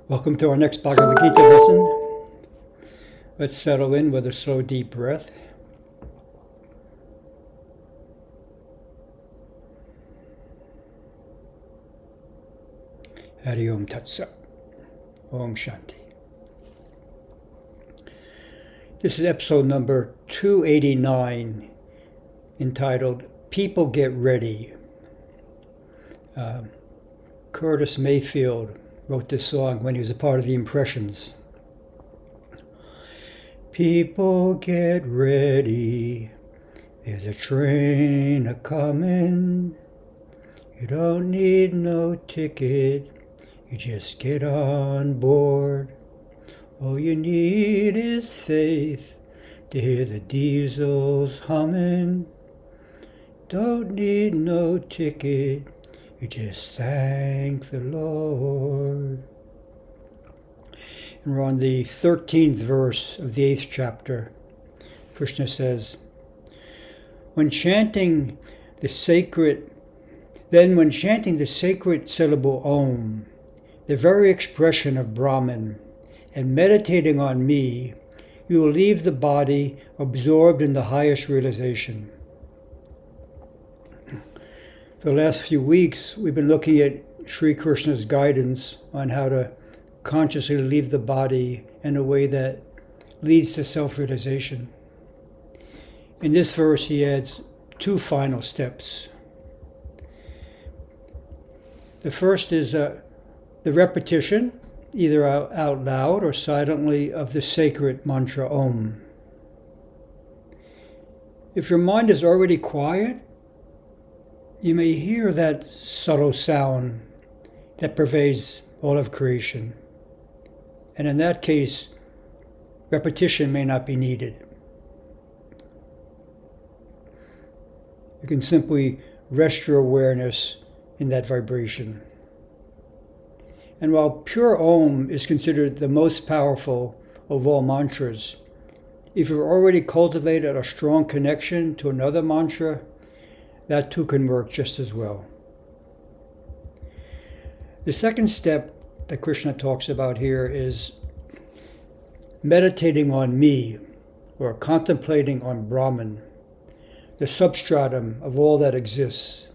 Welcome to our next Bhagavad Gita lesson. Let's settle in with a slow, deep breath. Hari Om Tat Sat. Om Shanti. This is episode number 289, entitled People Get Ready. Curtis Mayfield wrote this song when he was a part of the Impressions. People get ready, there's a train a-comin'. You don't need no ticket, you just get on board. All you need is faith to hear the diesels hummin'. Don't need no ticket, you just thank the Lord. And we're on the 13th verse of the 8th chapter. Krishna says, when chanting the sacred syllable Om, the very expression of Brahman, and meditating on me, you will leave the body absorbed in the highest realization. For the last few weeks, we've been looking at Sri Krishna's guidance on how to consciously leave the body in a way that leads to self-realization. In this verse, he adds two final steps. The first is the repetition, either out loud or silently, of the sacred mantra Om. If your mind is already quiet, you may hear that subtle sound that pervades all of creation. And in that case, repetition may not be needed. You can simply rest your awareness in that vibration. And while pure Om is considered the most powerful of all mantras, if you've already cultivated a strong connection to another mantra, that too can work just as well. The second step that Krishna talks about here is meditating on me, or contemplating on Brahman, the substratum of all that exists,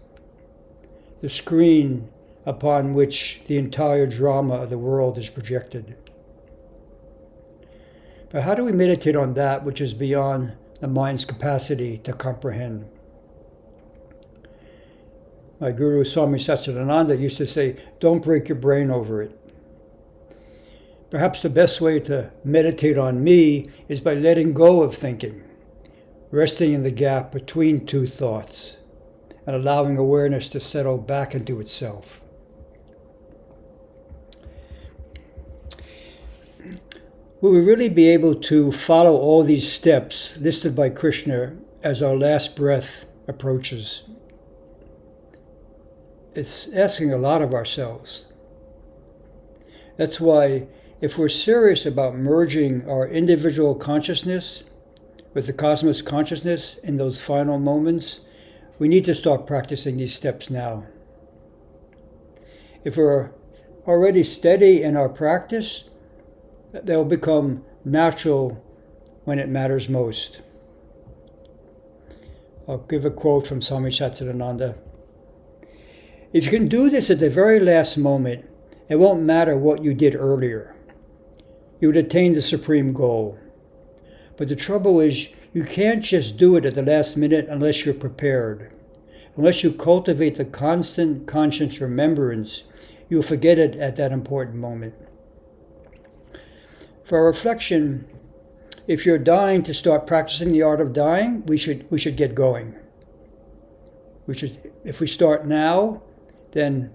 the screen upon which the entire drama of the world is projected. But how do we meditate on that which is beyond the mind's capacity to comprehend? My guru, Swami used to say, don't break your brain over it. Perhaps the best way to meditate on me is by letting go of thinking, resting in the gap between two thoughts, and allowing awareness to settle back into itself. Will we really be able to follow all these steps listed by Krishna as our last breath approaches? It's asking a lot of ourselves. That's why, if we're serious about merging our individual consciousness with the cosmos consciousness in those final moments, we need to start practicing these steps now. If we're already steady in our practice, they'll become natural when it matters most. I'll give a quote from Swami Satchidananda. If you can do this at the very last moment, it won't matter what you did earlier. You would attain the supreme goal. But the trouble is, you can't just do it at the last minute unless you're prepared. Unless you cultivate the constant conscious remembrance, you'll forget it at that important moment. For our reflection, if you're dying to start practicing the art of dying, we should get going. If we start now, then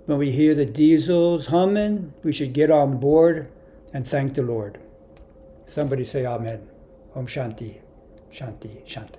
when we hear the diesels humming, we should get on board and thank the Lord. Somebody say Amen. Om Shanti, Shanti, Shanti.